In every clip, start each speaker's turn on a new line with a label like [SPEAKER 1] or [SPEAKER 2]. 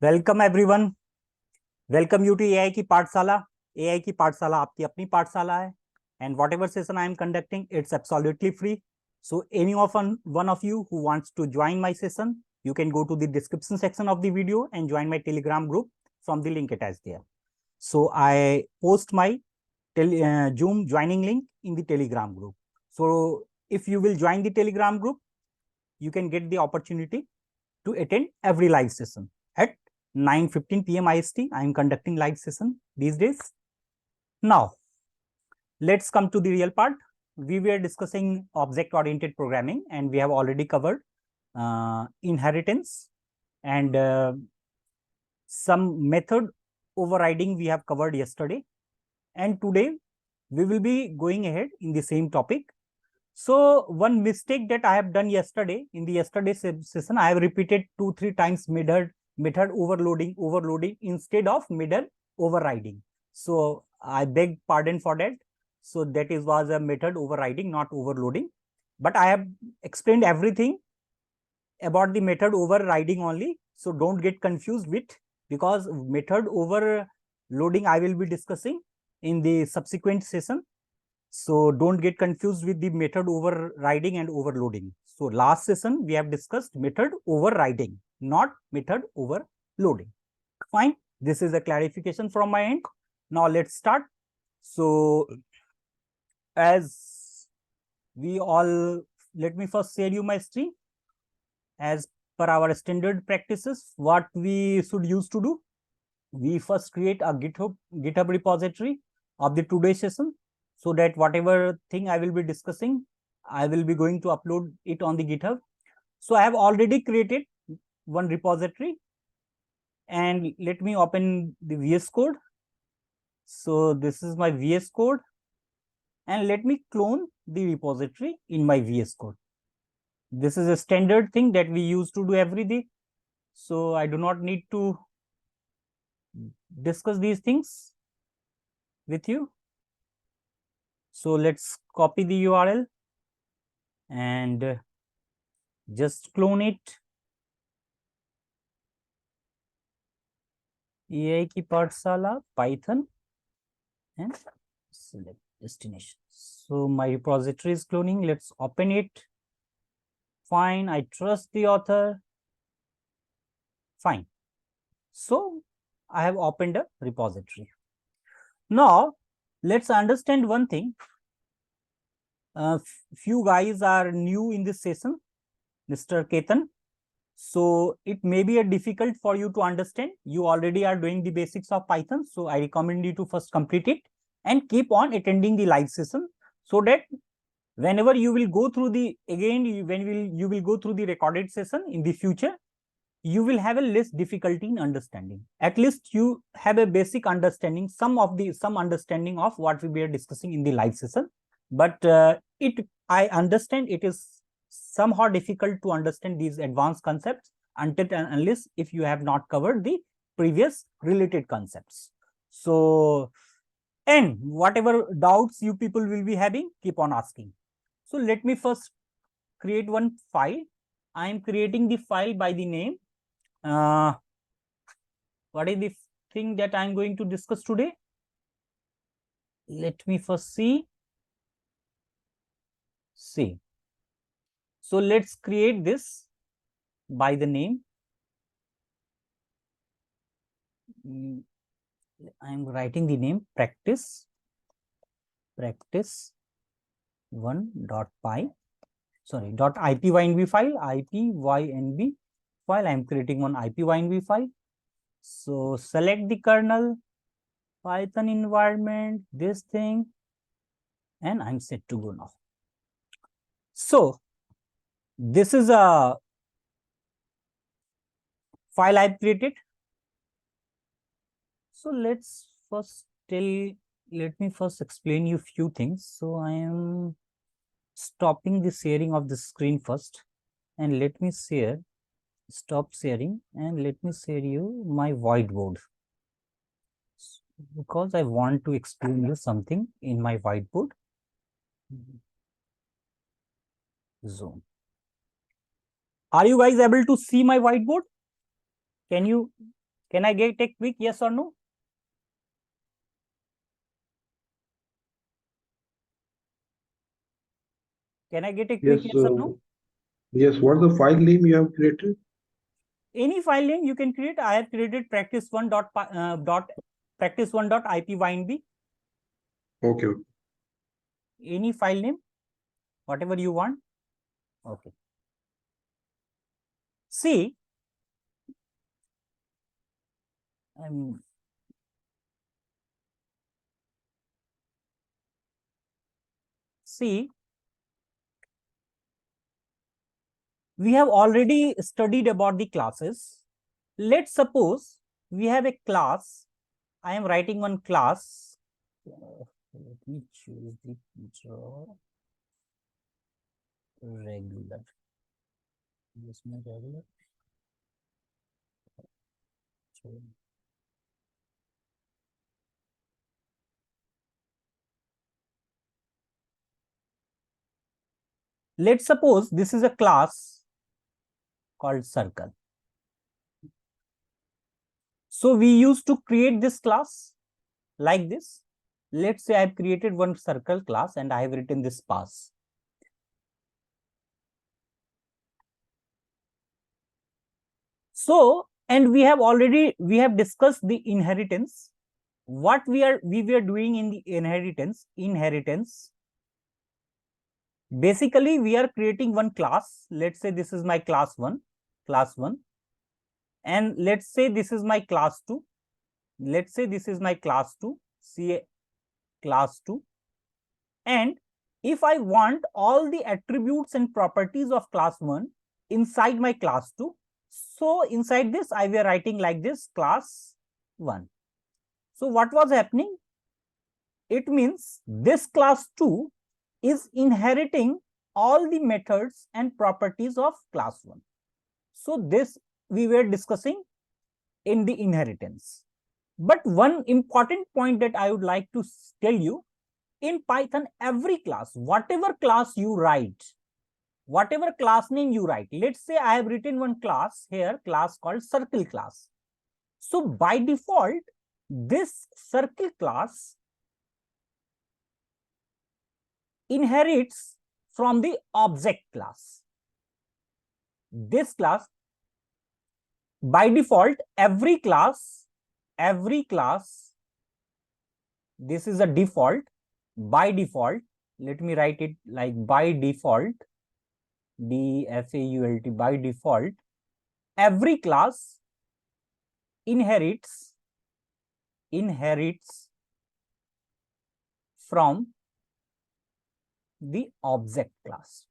[SPEAKER 1] Welcome everyone, welcome you to AI की पाठशाला। AI की पाठशाला आपकी अपनी पाठशाला है and whatever session I am conducting it's absolutely free. So any of one of you who wants to join my session, you can go to the description section of the video and join my Telegram group from the link attached there. So I post my Zoom joining link in the Telegram group. So if you will join the Telegram group, you can get the opportunity to attend every live session at 9:15 p.m. IST. I am conducting live session these days. Now, let's come to the real part. We were discussing object-oriented programming, and we have already covered inheritance and some method overriding we have covered yesterday. And today, we will be going ahead in the same topic. So, one mistake that I have done yesterday, in the yesterday session, I have repeated 2-3 times method overloading instead of method overriding. So I beg pardon for that. So that was a method overriding, not overloading. But I have explained everything about the method overriding only. So don't get confused with, because method overloading I will be discussing in the subsequent session. So don't get confused with the method overriding and overloading. So last session we have discussed method overriding, not method overloading. Fine. This is a clarification from my end. Now let's start. So as we all, let me first share you my screen. As per our standard practices, what we should use to do, we first create a GitHub repository of the today's session, so that whatever thing I will be discussing, I will be going to upload it on the GitHub. So I have already created one repository, and let me open the VS Code. So this is my VS Code, and let me clone the repository in my VS Code. This is a standard thing that we use to do every day. So I do not need to discuss these things with you. So let's copy the URL and just clone it. AI Ki Pathshala, Python, and select destination. So my repository is cloning. Let's open it. Fine. I trust the author. Fine. So I have opened a repository. Now let's understand one thing. Few guys are new in this session, Mr. Ketan. So it may be a difficult for you to understand. You already are doing the basics of Python. So I recommend you to first complete it and keep on attending the live session, so that whenever you will go through the, again, you will go through the recorded session in the future, you will have a less difficulty in understanding. At least you have a basic understanding, some understanding of what we were discussing in the live session. But I understand it is somehow difficult to understand these advanced concepts until and unless if you have not covered the previous related concepts. So, and whatever doubts you people will be having, keep on asking. So let me first create one file. I am creating the file by the name. What is the thing that I am going to discuss today? Let me first see. So let's create this by the name. I am writing the name practice 1.py. Sorry, .ipynb file, ipynb file. I am creating one ipynb file. So select the kernel, Python environment, this thing, and I'm set to go now. So this is a file I've created. So let me first explain you a few things. So I am stopping the sharing of the screen first, and let me stop sharing, and let me share you my whiteboard, because I want to explain you something in my whiteboard. Zoom. Are you guys able to see my whiteboard? Can you Can I get a quick yes or no? Can I get a quick yes or no?
[SPEAKER 2] Yes, what's the file name you have created?
[SPEAKER 1] Any file name you can create. I have created practice1.ipynb.
[SPEAKER 2] Okay.
[SPEAKER 1] Any file name, whatever you want. Okay. See, we have already studied about the classes. Let's suppose we have a class. I am writing one class. Let me choose the teacher. Regular. Yes, my regular. Let's suppose this is a class called circle. So we used to create this class like this. Let's say I've created one circle class and I have written this pass. So, and we have discussed the inheritance. What we were doing in the inheritance. Basically, we are creating one class. Let's say this is my class 1. And let's say this is my class 2. Let's say this is my class 2, CA class 2. And if I want all the attributes and properties of class 1 inside my class 2, so inside this, I were writing like this, class 1. So what was happening? It means this class 2 is inheriting all the methods and properties of class 1. So this we were discussing in the inheritance. But one important point that I would like to tell you, in Python, every class, whatever class you write, whatever class name you write, let's say I have written one class here, class called circle class. So by default, this circle class inherits from the object class. This class, by default, every class, this is a default. By default, let me write it like by default, default, by default, every class inherits from the object class.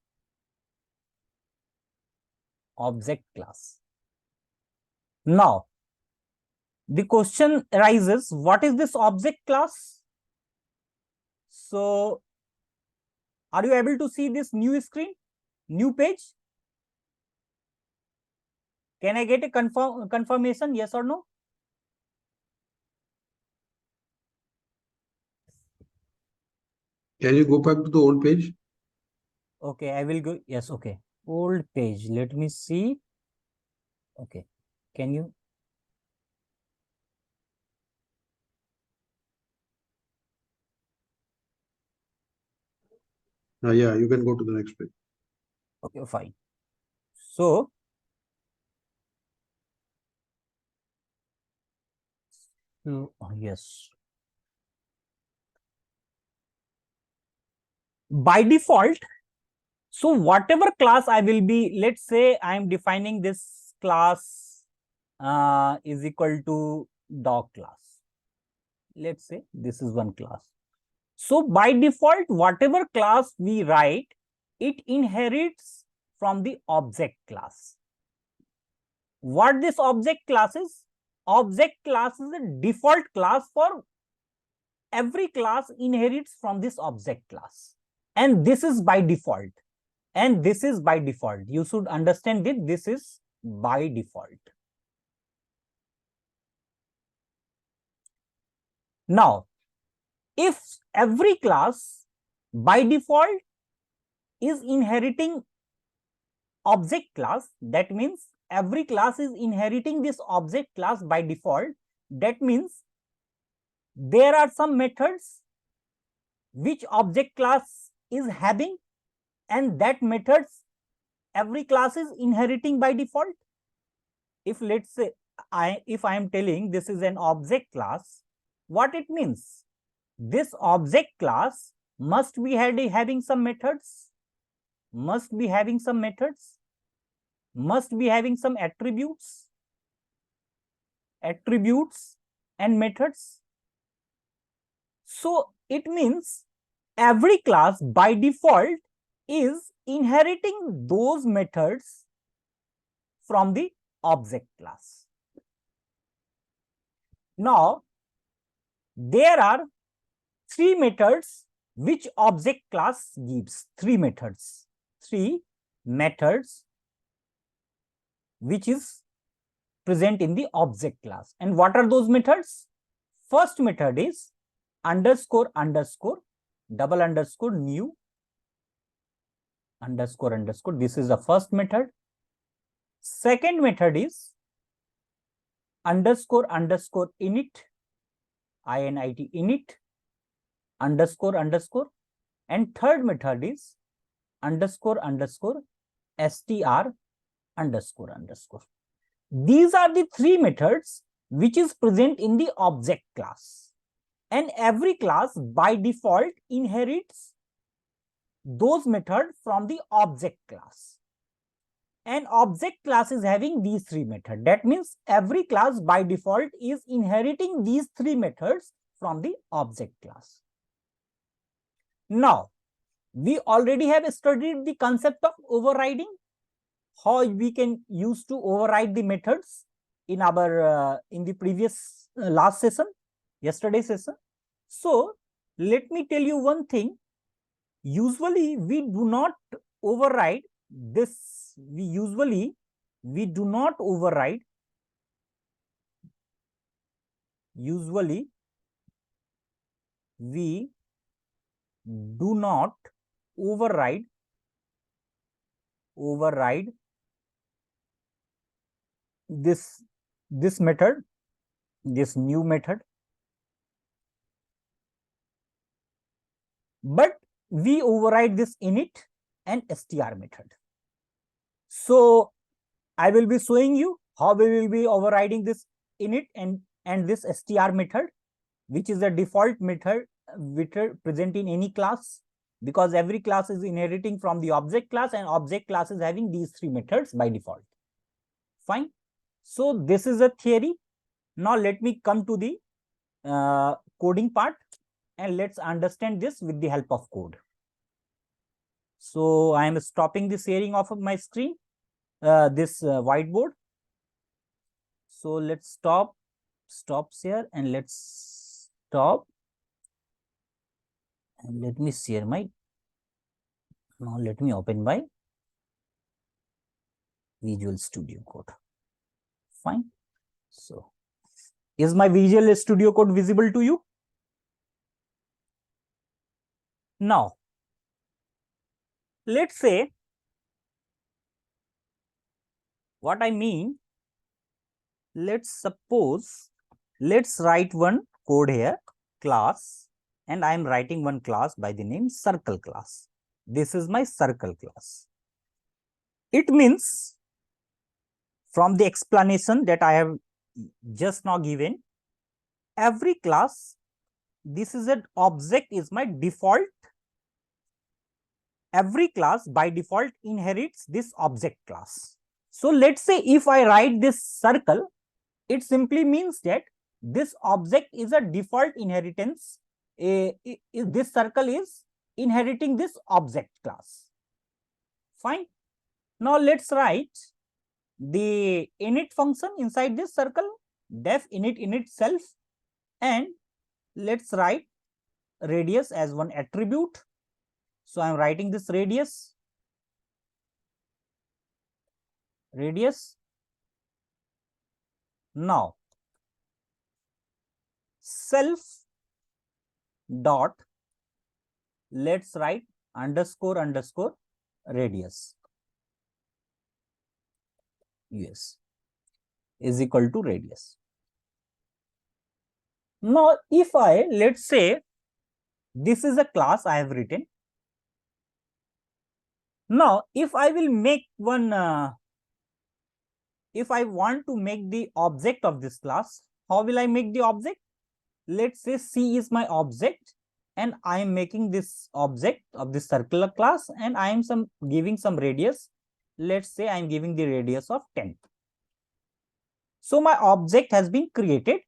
[SPEAKER 1] Now, the question arises, what is this object class? So, are you able to see this new screen, new page? Can I get a confirmation, yes or no?
[SPEAKER 2] Can you go back to the old page?
[SPEAKER 1] Okay, I will go. Yes, okay. Old page. Let me see. Okay. Can you?
[SPEAKER 2] Yeah, you can go to the next page.
[SPEAKER 1] Okay, fine. So, yes. By default, so whatever class I will be, let's say I am defining this class is equal to dog class. Let's say this is one class. So by default, whatever class we write, it inherits from the object class. What this object class is? Object class is a default class for every class inherits from this object class. And this is by default. And this is by default. You should understand that this is by default. Now, if every class by default is inheriting object class, that means every class is inheriting this object class by default. That means there are some methods which object class is having, and that methods every class is inheriting by default. If let's say if I am telling this is an object class, what it means? This object class must be having some methods, must be having some methods, must be having some attributes and methods. So it means every class by default is inheriting those methods from the object class. Now, there are three methods which object class gives. Three methods which is present in the object class. And what are those methods? First method is underscore underscore double underscore new underscore underscore. This is the first method. Second method is underscore underscore init, init, init underscore underscore. And third method is underscore underscore str underscore underscore. These are the three methods which is present in the object class, and every class by default inherits those methods from the object class. And object class is having these three methods. That means every class by default is inheriting these three methods from the object class. Now, we already have studied the concept of overriding, how we can use to override the methods in our in the previous last session, yesterday's session. So let me tell you one thing. Usually we do not override this. We do not override. Usually we do not override this method, this new method, but we override this init and str method. So I will be showing you how we will be overriding this init and this str method, which is a default method present in any class, because every class is inheriting from the object class, and object class is having these three methods by default. Fine. So this is a theory. Now let me come to the coding part, and let's understand this with the help of code. So I am stopping the sharing of my screen, this whiteboard. So let's stop share, and let's stop, and let me share my. Now let me open my Visual Studio Code. Fine. So is my Visual Studio Code visible to you? Now let's say, what I mean, let's write one code here, class, and I am writing one class by the name circle class. This is my circle class. It means, from the explanation that I have just now given, every class, this is an object, is my default. Every class by default inherits this object class. So let's say if I write this circle, it simply means that this object is a default inheritance. This circle is inheriting this object class. Fine. Now let's write the init function inside this circle, def init self, and let's write radius as one attribute. So I am writing this radius. Now self dot, let's write underscore underscore radius. US is equal to radius. Now, if let's say this is a class I have written. Now, if I will make one, if I want to make the object of this class, how will I make the object? Let's say C is my object, and I am making this object of this circular class, and I am giving some radius. Let's say I am giving the radius of 10. So my object has been created.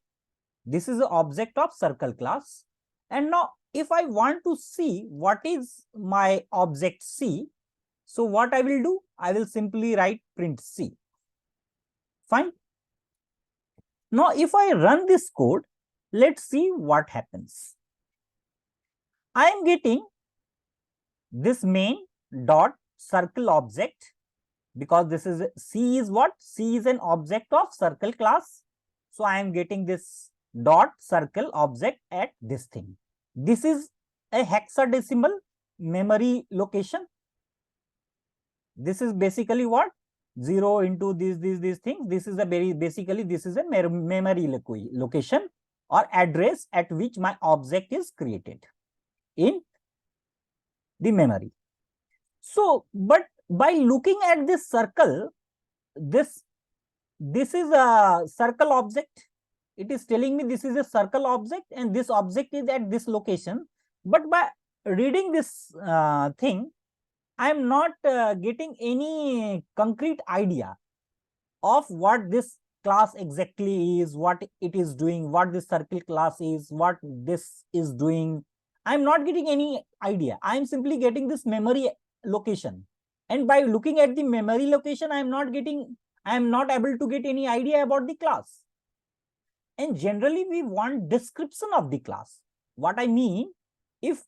[SPEAKER 1] This is the object of circle class. And now if I want to see what is my object C, so what I will do? I will simply write print C. Fine. Now if I run this code, let's see what happens. I am getting this main dot circle object, because this is C is what? C is an object of circle class. So I am getting this dot circle object at this thing. This is a hexadecimal memory location. This is basically what? 0 into these things. This is a basically this is a memory location or address at which my object is created in the memory. So, but by looking at this circle, this is a circle object. It is telling me this is a circle object and this object is at this location. But by reading this thing, I am not getting any concrete idea of what this class exactly is, what it is doing, what this circle class is, what this is doing. I am not getting any idea. I am simply getting this memory location. And by looking at the memory location, I am not able to get any idea about the class. And generally, we want description of the class. What I mean, if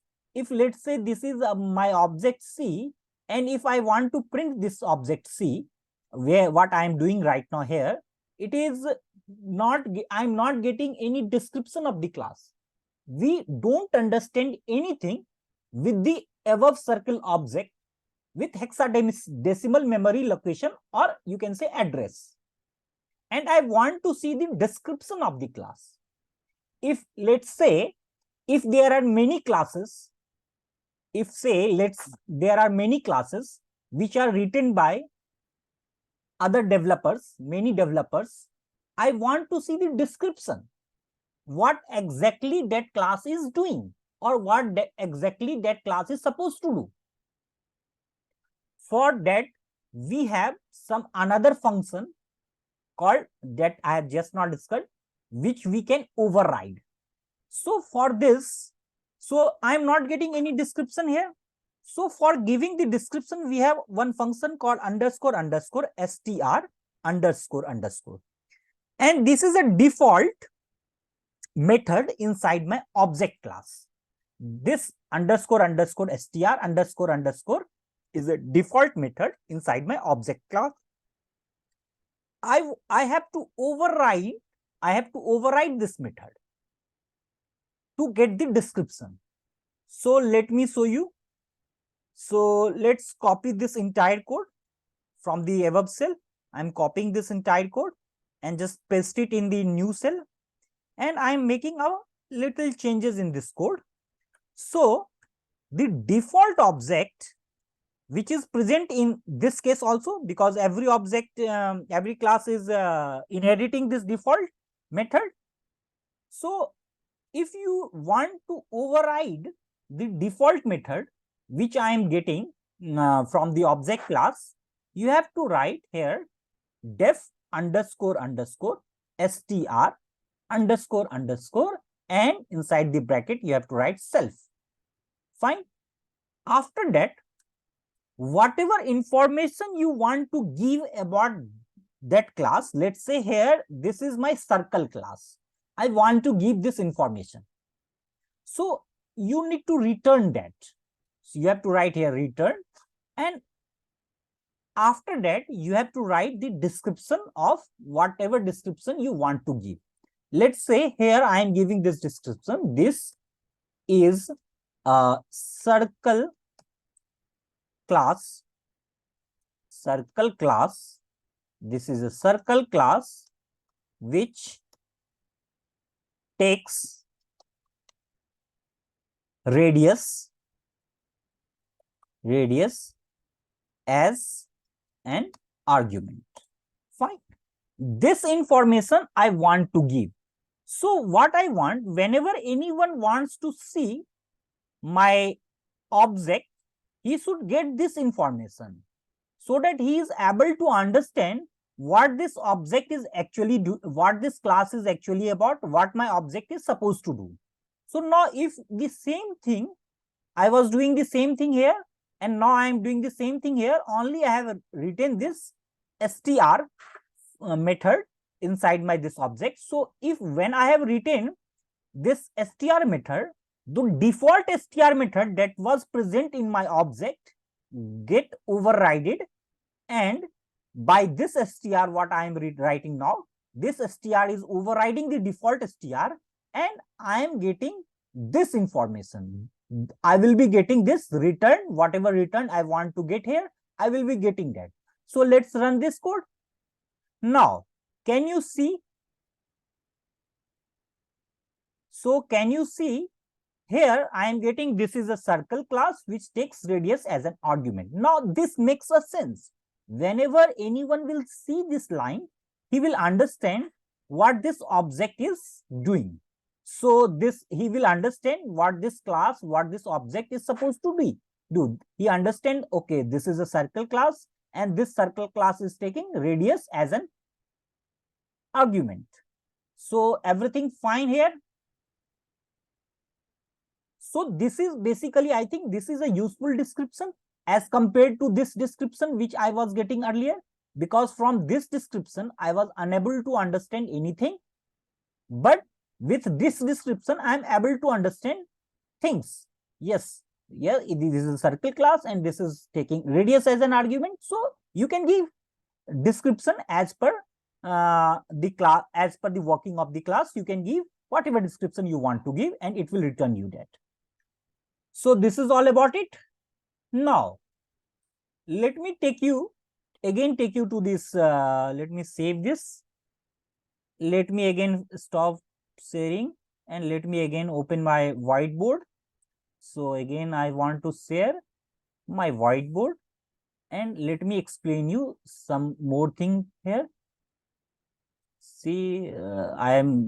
[SPEAKER 1] let's say this is my object C, and if I want to print this object C, where what I am doing right now here, it is not, I am not getting any description of the class. We don't understand anything with the above circle object with hexadecimal memory location, or you can say address. And I want to see the description of the class. If let's say, if there are many classes, there are many classes which are written by other developers, many developers, I want to see the description. What exactly that class is doing, or what exactly that class is supposed to do. For that, we have some another function called, that I have just now discussed, which we can override. So for this, so I am not getting any description here. So for giving the description, we have one function called underscore underscore str underscore underscore. And this is a default method inside my object class. This underscore underscore str underscore underscore is a default method inside my object class. I have to override this method to get the description. So let me show you. So let's copy this entire code from the above cell. I'm copying this entire code and just paste it in the new cell. And I'm making a little changes in this code. So the default object, which is present in this case also, because every object, every class is inheriting this default method. So if you want to override the default method, which I am getting from the object class, you have to write here def underscore underscore str underscore underscore, and inside the bracket you have to write self. Fine. After that, whatever information you want to give about that class, let's say here this is my circle class, I want to give this information. So you need to return that. So you have to write here return, and after that you have to write the description of whatever description you want to give. Let's say here I am giving this description. This is a circle class This is a circle class which takes radius as an argument. Fine. This information I want to give. So what I want, whenever anyone wants to see my object, he should get this information so that he is able to understand what this object is actually do, what this class is actually about, what my object is supposed to do. So now if the same thing, I was doing the same thing here, and now I am doing the same thing here, only I have written this str method inside my this object. So if when I have written this str method, the default str method that was present in my object get overridden, and by this str what I am writing now, this str is overriding the default str, and I am getting this information. I will be getting this return, whatever return I want to get here, I will be getting that. So let's run this code. Now, can you see? So can you see here I am getting this is a circle class which takes radius as an argument. Now this makes a sense. Whenever anyone will see this line, he will understand what this object is doing. So this he will understand what this class, what this object is supposed to be. He understand, okay, this is a circle class and this circle class is taking radius as an argument. So everything fine here. So this is basically, I think this is a useful description as compared to this description which I was getting earlier, because from this description I was unable to understand anything, but with this description I am able to understand things. Yes, yeah, this is a circle class and this is taking radius as an argument. So you can give description as per the class, as per the working of the class. You can give whatever description you want to give and it will return you that. So this is all about it. Now let me take you to this, let me save this, let me again stop sharing, and let me again open my whiteboard. So again I want to share my whiteboard and let me explain you some more thing here. See, I am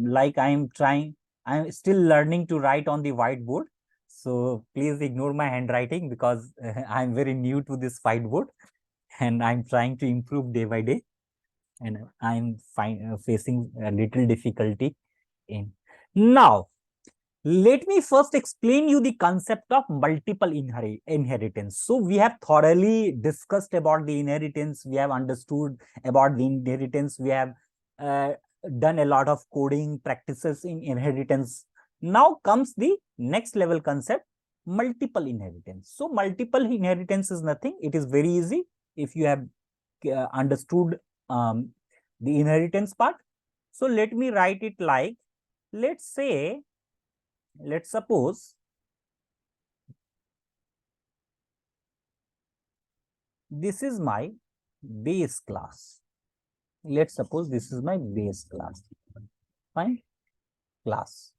[SPEAKER 1] still learning to write on the whiteboard. So please ignore my handwriting because I'm very new to this whiteboard and I'm trying to improve day by day, and I'm facing a little difficulty in. Now, let me first explain you the concept of multiple inheritance. So we have thoroughly discussed about the inheritance. We have understood about the inheritance. We have done a lot of coding practices in inheritance. Now comes the next level concept, multiple inheritance. So multiple inheritance is nothing. It is very easy if you have understood the inheritance part. So let me write it like, let's suppose this is my base class. Let's suppose this is my base class. Fine, class.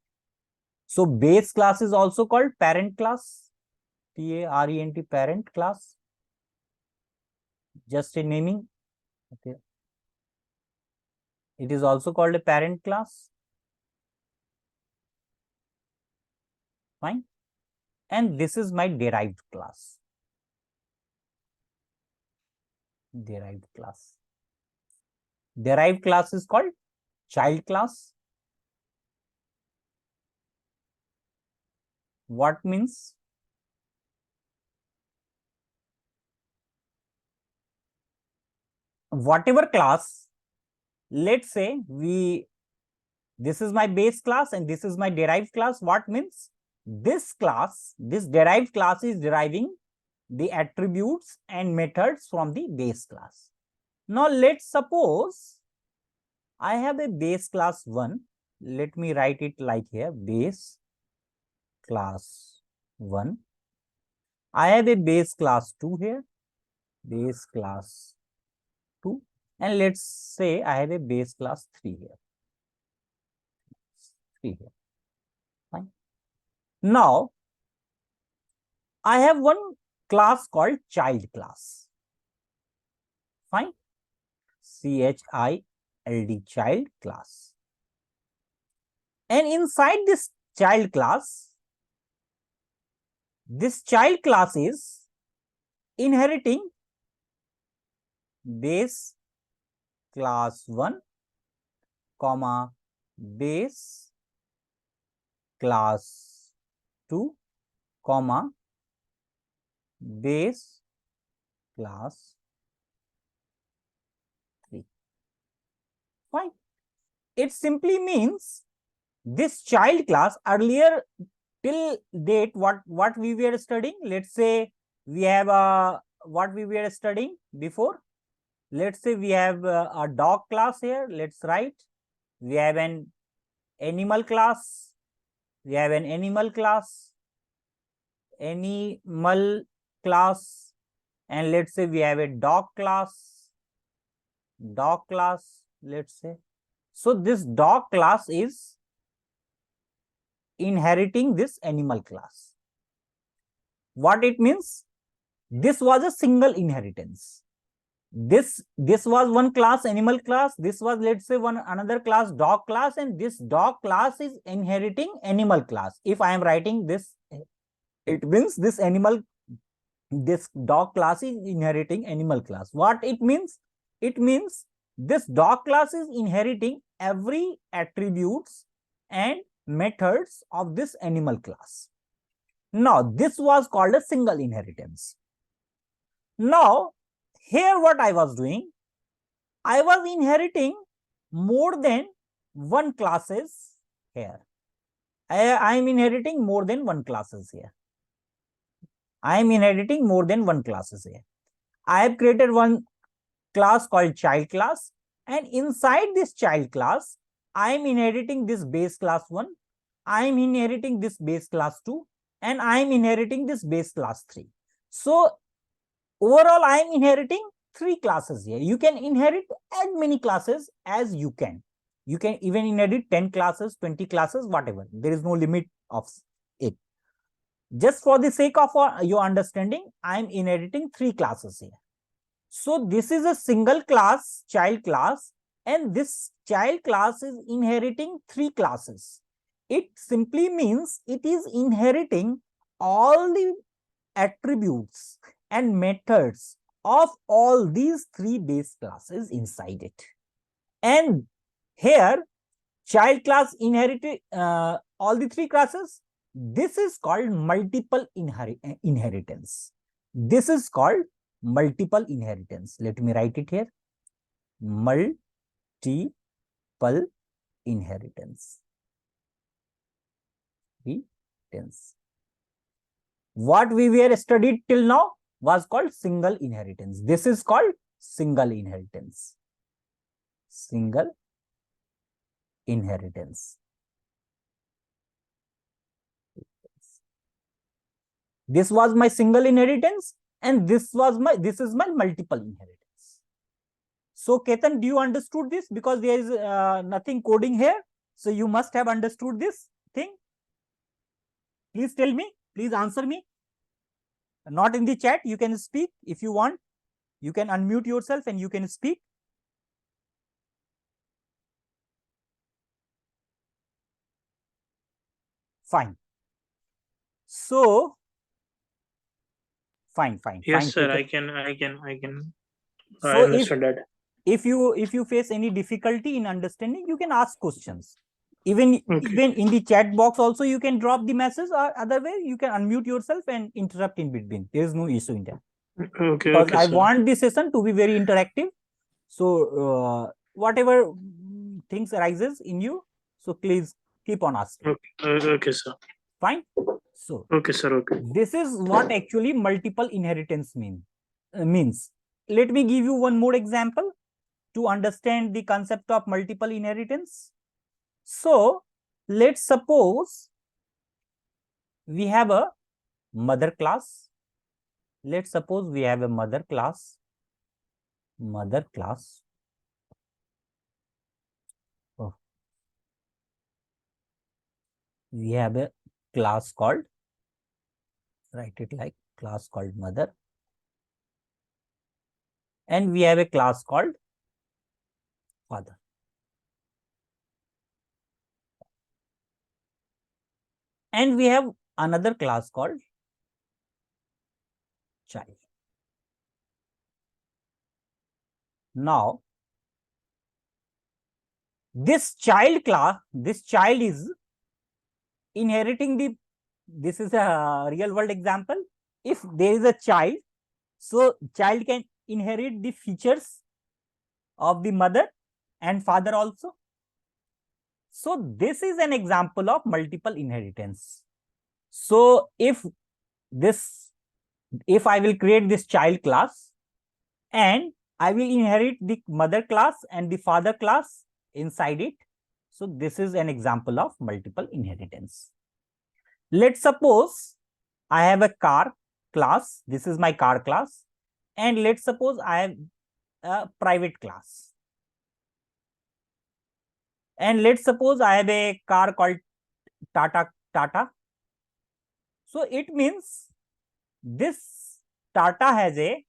[SPEAKER 1] So base class is also called parent class, P-A-R-E-N-T, parent class. Just a naming. Okay. It is also called a parent class. Fine. And this is my derived class. Derived class. Derived class is called child class. What means? Whatever class, let's say this is my base class and this is my derived class. What means? This class, this derived class is deriving the attributes and methods from the base class. Now let's suppose I have a base class 1. Let me write it like here, base class 1. I have a base class 2 here, base class 2. And let's say I have a base class 3 here. 3 here. Fine. Now, I have one class called child class. Fine. CHILD, child class. And inside this child class is inheriting base class 1, comma, base class 2, comma, base class 3. Fine. It simply means this child class, earlier till date, what we were studying, let's say we have what we were studying before. Let's say we have a dog class here. Let's write. We have an animal class. We have an animal class. And let's say we have a dog class. Let's say. So this dog class is inheriting this animal class. What it means? This was a single inheritance. This was one class, animal class. This was, let's say, another class, dog class, and this dog class is inheriting animal class. If I am writing this, it means this dog class is inheriting animal class. What it means? It means this dog class is inheriting every attributes and methods of this animal class. Now, this was called a single inheritance. Now, here what I was doing, I was inheriting more than one classes here. I am inheriting more than one classes here. I am inheriting more than one classes here. I have created one class called child class, and inside this child class, I am inheriting this base class 1, I am inheriting this base class 2, and I am inheriting this base class 3. So overall, I am inheriting 3 classes here. You can inherit as many classes as you can. You can even inherit 10 classes, 20 classes, whatever. There is no limit of it. Just for the sake of your understanding, I am inheriting 3 classes here. So this is a single class, child class, and this child class is inheriting 3 classes. It simply means it is inheriting all the attributes and methods of all these 3 base classes inside it. And here, child class inherited all the 3 classes. This is called multiple inheritance. This is called multiple inheritance. Let me write it here. Multiple inheritance. What we were studied till now was called single inheritance. This is called single inheritance. Single inheritance. This was my single inheritance, and this is my multiple inheritance. So Ketan, do you understood this? Because there is nothing coding here, so you must have understood this thing. Please tell me. Please answer me. Not in the chat. You can speak if you want. You can unmute yourself and you can speak. Fine. So, fine.
[SPEAKER 3] Yes, sir.
[SPEAKER 1] I
[SPEAKER 3] can.
[SPEAKER 1] So
[SPEAKER 3] I understood that.
[SPEAKER 1] If you face any difficulty in understanding, you can ask questions. Even in the chat box also, you can drop the message, or other way you can unmute yourself and interrupt in between. There is no issue in that.
[SPEAKER 3] Okay.
[SPEAKER 1] Because I
[SPEAKER 3] sir.
[SPEAKER 1] want this session to be very interactive. So whatever things arises in you, so please keep on asking.
[SPEAKER 3] Okay, sir.
[SPEAKER 1] Fine. So
[SPEAKER 3] okay, sir. Okay.
[SPEAKER 1] This is what actually multiple inheritance means. Let me give you one more example to understand the concept of multiple inheritance. So let's suppose we have a mother class. Let's suppose we have a mother class. we have a class called, write it like class called mother, and we have a class called father. And we have another class called child. Now, this child is inheriting the, this is a real world example. If there is a child, so child can inherit the features of the mother and father also. So this is an example of multiple inheritance. So if I will create this child class and I will inherit the mother class and the father class inside it. So this is an example of multiple inheritance. Let's suppose I have a car class. This is my car class. And let's suppose I have a private class. And let's suppose I have a car called Tata. So it means this Tata has a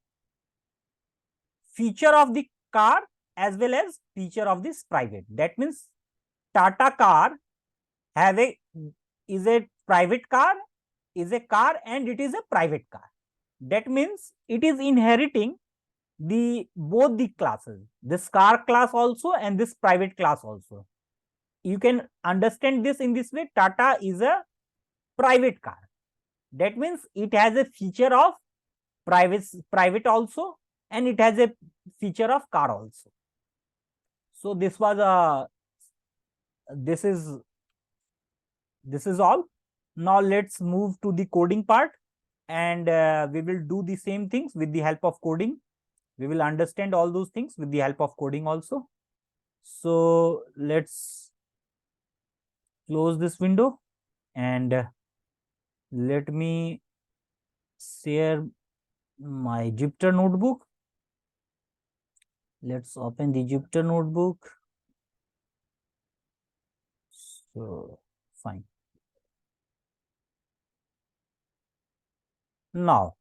[SPEAKER 1] feature of the car as well as feature of this private. That means Tata car is a private car, is a car, and it is a private car. That means it is inheriting both the classes, this car class also and this private class also. You can understand this in this way. Tata is a private car. That means it has a feature of private also, and it has a feature of car also. So this was this is all. Now let's move to the coding part, and we will do the same things with the help of coding. We will understand all those things with the help of coding also. So let's close this window and let me share my Jupyter notebook. Let's open the Jupyter notebook. So fine. Now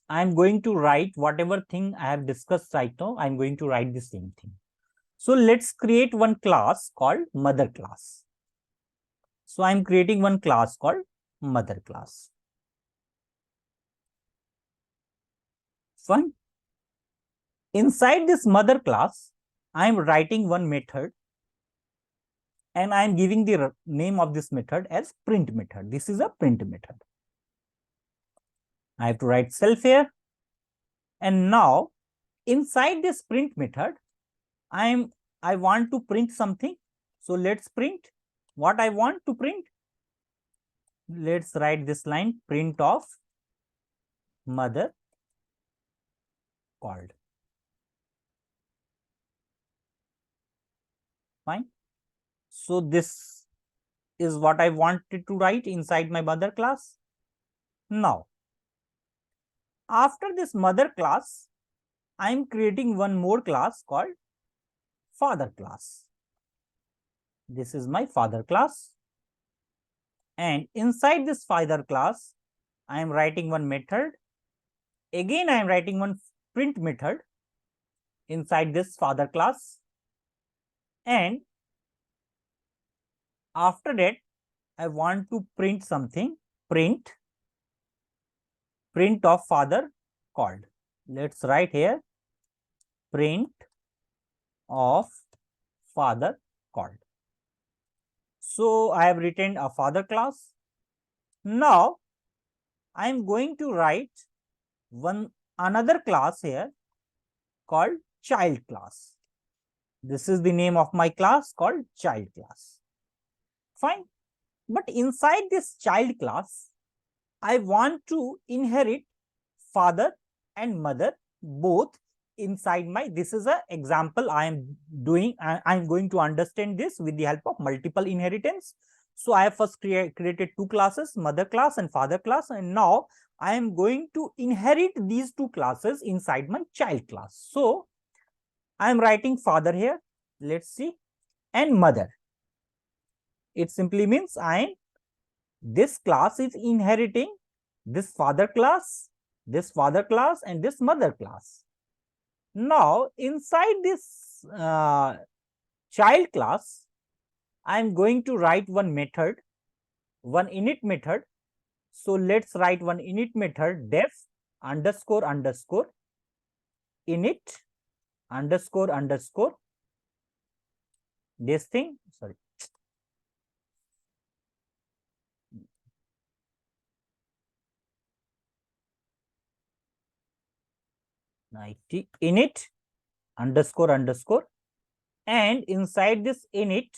[SPEAKER 1] I'm going to write whatever thing I have discussed right now. I'm going to write the same thing. So let's create one class called mother class. So I'm creating one class called mother class. Fine. Inside this mother class, I'm writing one method, and I'm giving the name of this method as print method. This is a print method. I have to write self here. And now inside this print method, I want to print something. So let's print what I want to print. Let's write this line, print of mother called. Fine. So this is what I wanted to write inside my mother class. Now, after this mother class, I'm creating one more class called father class. This is my father class. And inside this father class, I am writing one method. Again, I am writing one print method inside this father class. And after that, I want to print something, print of father called. Let's write here, print of father called. So I have written a father class. Now I am going to write another class here called child class. This is the name of my class called child class. Fine. But inside this child class, I want to inherit father and mother both inside my, this is an example I am doing. I'm going to understand this with the help of multiple inheritance. So I have first created two classes, mother class and father class. And now I am going to inherit these two classes inside my child class. So I am writing father here. Let's see. And mother. It simply means this class is inheriting this father class, and this mother class. Now, inside this child class, I am going to write one method, one init method. So let's write one init method, def underscore underscore init underscore underscore this thing, sorry, init underscore underscore, and inside this init,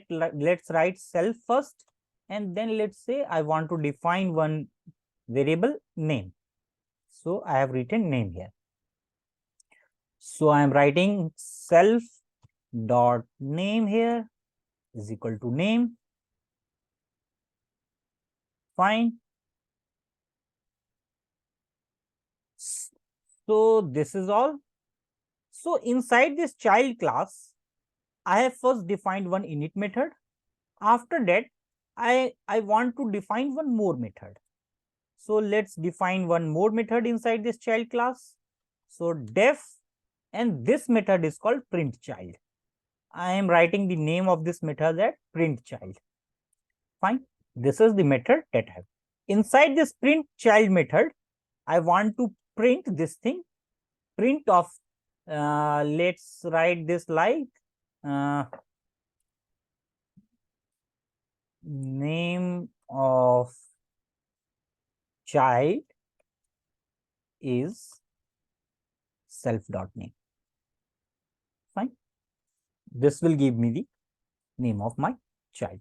[SPEAKER 1] let's write self first, and then let's say I want to define one variable name. So I have written name here. So I am writing self dot name here is equal to name. Fine. So this is all. So inside this child class, I have first defined one init method. After that, I want to define one more method. So let's define one more method inside this child class. So def, and this method is called print child. I am writing the name of this method as print child. Fine. This is the method that I have. Inside this print child method, I want to print this thing, print of, let's write this like name of child is self.name. Fine. This will give me the name of my child.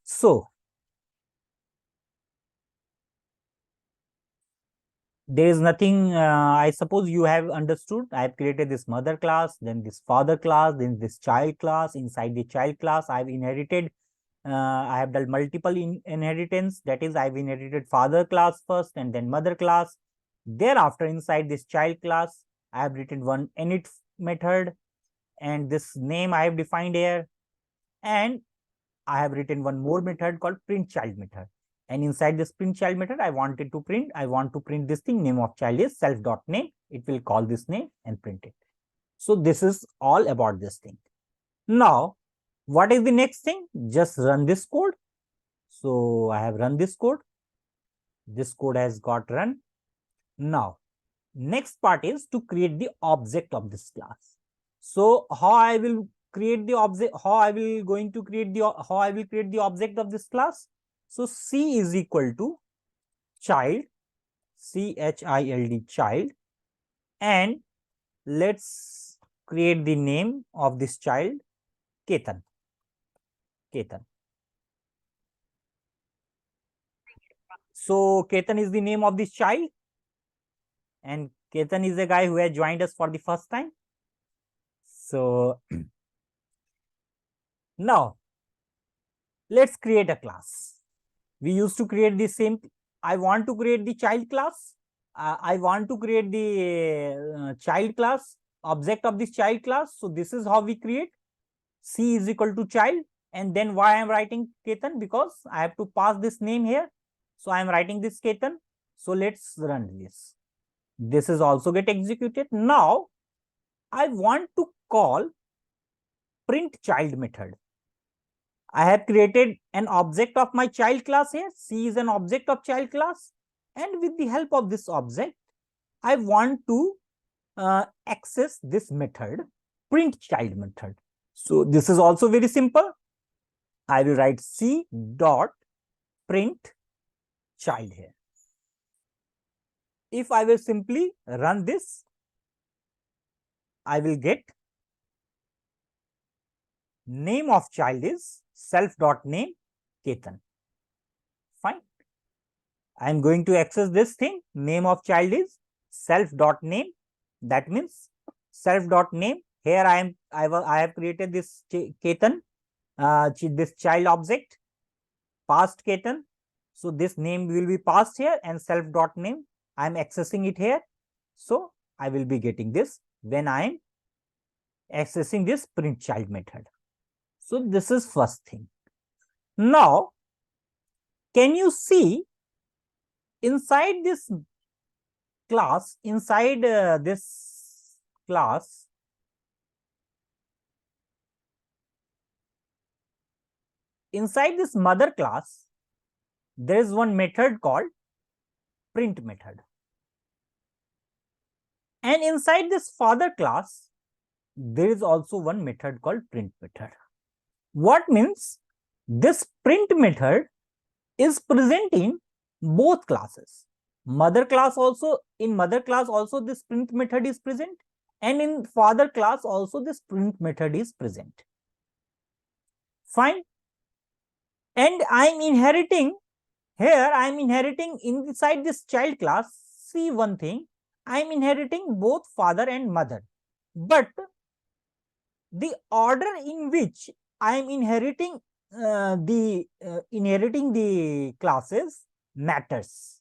[SPEAKER 1] So there is nothing, I suppose you have understood. I have created this mother class, then this father class, then this child class. Inside the child class, I have inherited, I have done multiple inheritance. That is, I have inherited father class first and then mother class. Thereafter, inside this child class, I have written one init method, and this name I have defined here. And I have written one more method called print child method. And inside this print child method, I want to print this thing, name of child is self.name. It will call this name and print it. So this is all about this thing. Now, what is the next thing? Just run this code. So I have run this code. This code has got run. Now, next part is to create the object of this class. So how I will create the object, how I will create the object of this class. So C is equal to child, child, child, and let's create the name of this child, Ketan. So Ketan is the name of this child, and Ketan is a guy who has joined us for the first time. So now let's create a class. We used to create the same. I want to create the child class. I want to create the child class, object of this child class. So this is how we create. C is equal to child, and then why I am writing Ketan? Because I have to pass this name here. So I am writing this Ketan. So let's run this. This is also get executed. Now I want to call print child method. I have created an object of my child class here. C is an object of child class. And with the help of this object, I want to access this method, print child method. So this is also very simple. I will write C dot print child here. If I will simply run this, I will get name of child is self.name Ketan. Fine. I am going to access this thing. Name of child is self.name. That means self.name. Here I have created this Ketan, this child object, passed Ketan. So this name will be passed here, and self.name, I am accessing it here. So I will be getting this when I am accessing this print child method. So this is first thing. Now, can you see inside this class, class, inside this mother class, there is one method called print method. And inside this father class, there is also one method called print method. What means this print method is present in both classes. Mother class also, in mother class also this print method is present, and in father class also this print method is present. Fine. And I'm inheriting here, I'm inheriting inside this child class. See one thing, I'm inheriting both father and mother, but the order in which I am inheriting the classes matters.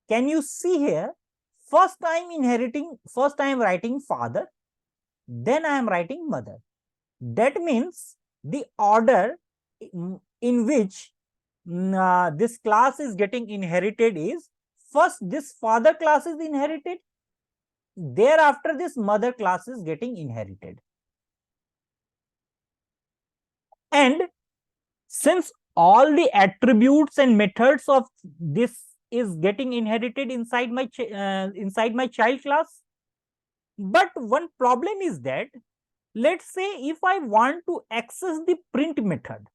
[SPEAKER 1] Can you see here? First I am writing father, then I am writing mother. That means the order in which this class is getting inherited is, first this father class is inherited, thereafter this mother class is getting inherited. And since all the attributes and methods of this is getting inherited inside my child class, but one problem is that, let's say if I want to access the print method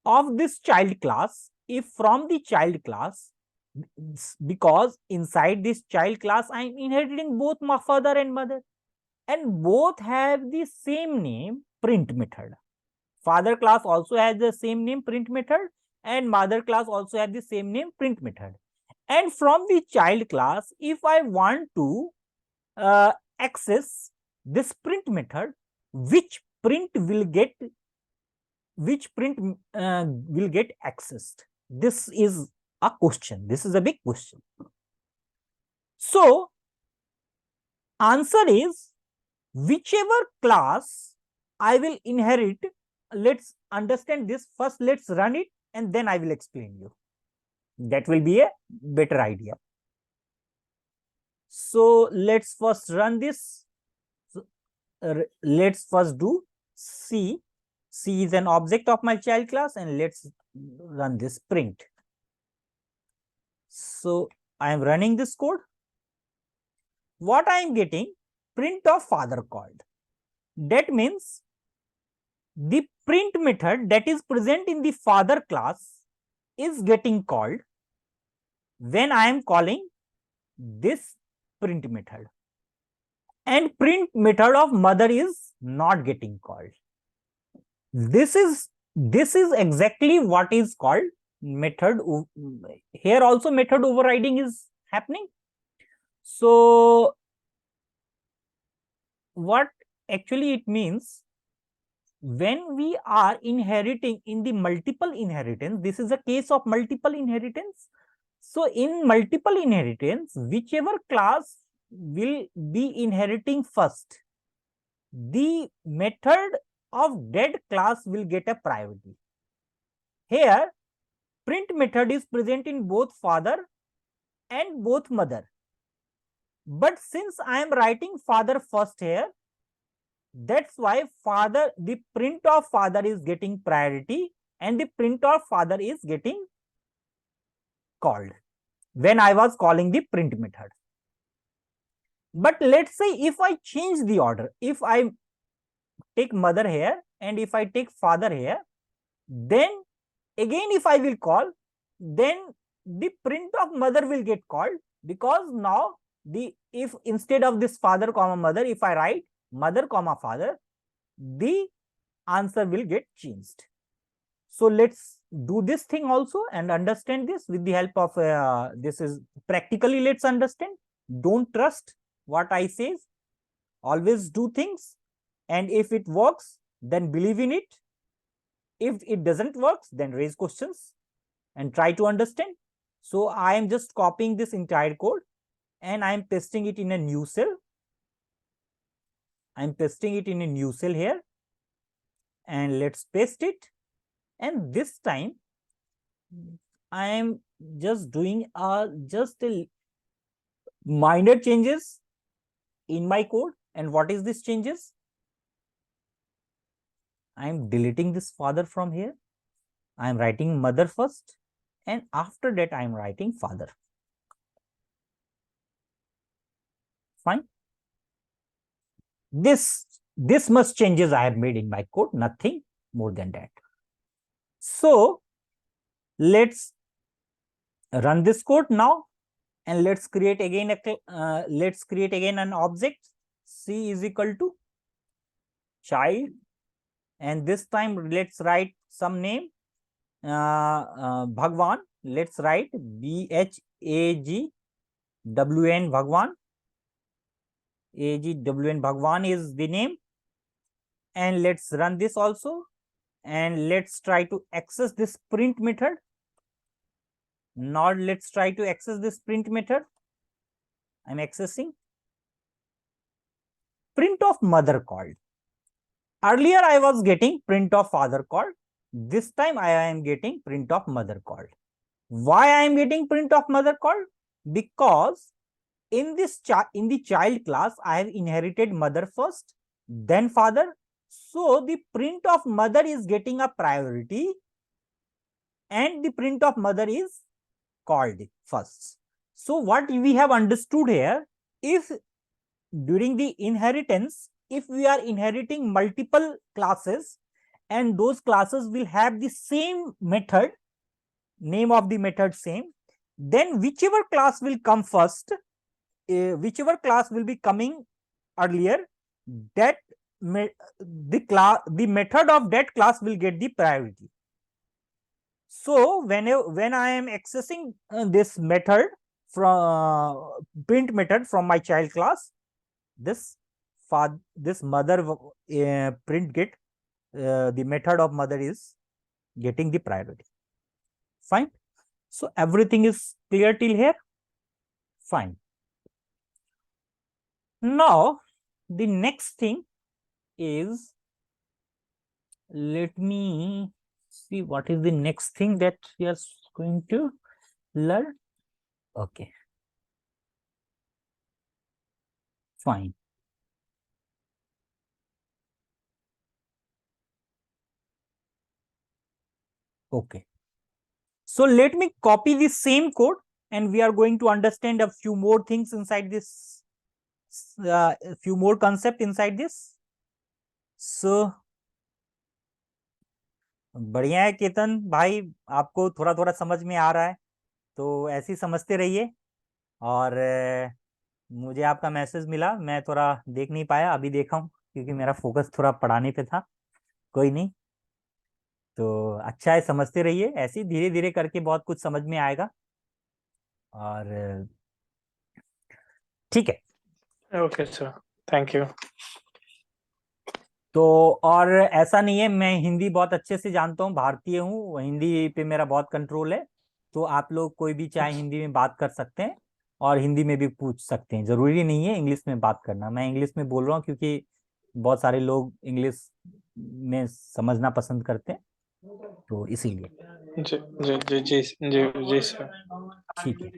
[SPEAKER 1] of this child class, if from the child class, because inside this child class I am inheriting both my father and mother, and both have the same name, print method. Father class also has the same name, print method, and mother class also has the same name, print method. And from the child class, if I want to access this print method, which print will get accessed? This is a question. This is a big question. So answer is, whichever class I will inherit, let's understand this first, let's run it and then I will explain you. That will be a better idea. So let's first run this. Let's first do C. C is an object of my child class, and let's run this print. So I am running this code. What I am getting? Print of father called. That means the print method that is present in the father class is getting called when I am calling this print method, and print method of mother is not getting called. This is exactly what is called method. Here also method overriding is happening. So what actually it means, when we are inheriting in the multiple inheritance, this is a case of multiple inheritance. So in multiple inheritance, whichever class will be inheriting first, the method of that class will get a priority. Here, print method is present in both father and both mother. But since I am writing father first here, that's why the print of father is getting priority and the print of father is getting called when I was calling the print method. But let's say if I change the order, if I take mother here and if I take father here, then again if I will call, then the print of mother will get called, because now if instead of this father comma mother, if I write mother comma father, the answer will get changed. So let's do this thing also and understand this with the help of this is practically. Let's understand. Don't trust what I say. Always do things, and if it works, then believe in it. If it doesn't work, then raise questions and try to understand. So I am just copying this entire code and I am pasting it in a new cell. I am pasting it in a new cell here. and let's paste it. And this time I am just doing just a minor changes in my code. And what is this changes? I am deleting this father from here. I am writing mother first, and after that I am writing father. Fine. This much changes I have made in my code, nothing more than that. So let's run this code now, and let's create again an object. C is equal to child, and this time let's write some name, Bhagwan. Let's write BHAGWN Bhagwan. AGWN Bhagwan is the name, and let's run this also, and let's try to access this print method. Now let's try to access this print method. I'm accessing print of mother called. Earlier I was getting print of father called. This time I am getting print of mother called. Why I am getting print of mother called? Because in the child class I have inherited mother first, then father. So the print of mother is getting a priority, and the print of mother is called first. So what we have understood here, if during the inheritance, if we are inheriting multiple classes and those classes will have the same method, name of the method same, then whichever class will come first, whichever class will be coming earlier, that the method of that class will get the priority. So when I am accessing this method from print method from my child class, this mother print get the method of mother is getting the priority. Fine. So everything is clear till here. Fine. Now the next thing is, let me see what is the next thing that we are going to learn. Okay. Fine. Okay. So let me copy the same code, and we are going to understand a few more things inside this, a few more concepts inside this. So बढ़िया है केतन भाई, आपको थोड़ा थोड़ा समझ में आ रहा है, तो ऐसे ही समझते रहिए। और मुझे आपका मैसेज मिला, मैं थोड़ा देख नहीं पाया, अभी देखा हूँ क्योंकि मेरा फोकस थोड़ा पढ़ाने पे था। कोई नहीं, तो अच्छा है, समझते रहिए, ऐसे ही धीरे धीरे करके बहुत कुछ समझ में आएगा। और ठीक है।
[SPEAKER 3] Okay sir, thank you.
[SPEAKER 1] तो और ऐसा नहीं है, मैं हिंदी बहुत अच्छे से जानता हूँ, भारतीय हूँ, हिंदी पे मेरा बहुत कंट्रोल है। तो आप लोग कोई भी चाहे हिंदी में बात कर सकते हैं और हिंदी में भी पूछ सकते हैं, जरूरी नहीं है इंग्लिश में बात करना। मैं इंग्लिश में बोल रहा हूँ क्योंकि बहुत सारे लोग इंग्लिश में समझना पसंद करते हैं, तो इसीलिए।
[SPEAKER 3] जी जी जी जी जी जी सर।
[SPEAKER 1] ठीक है,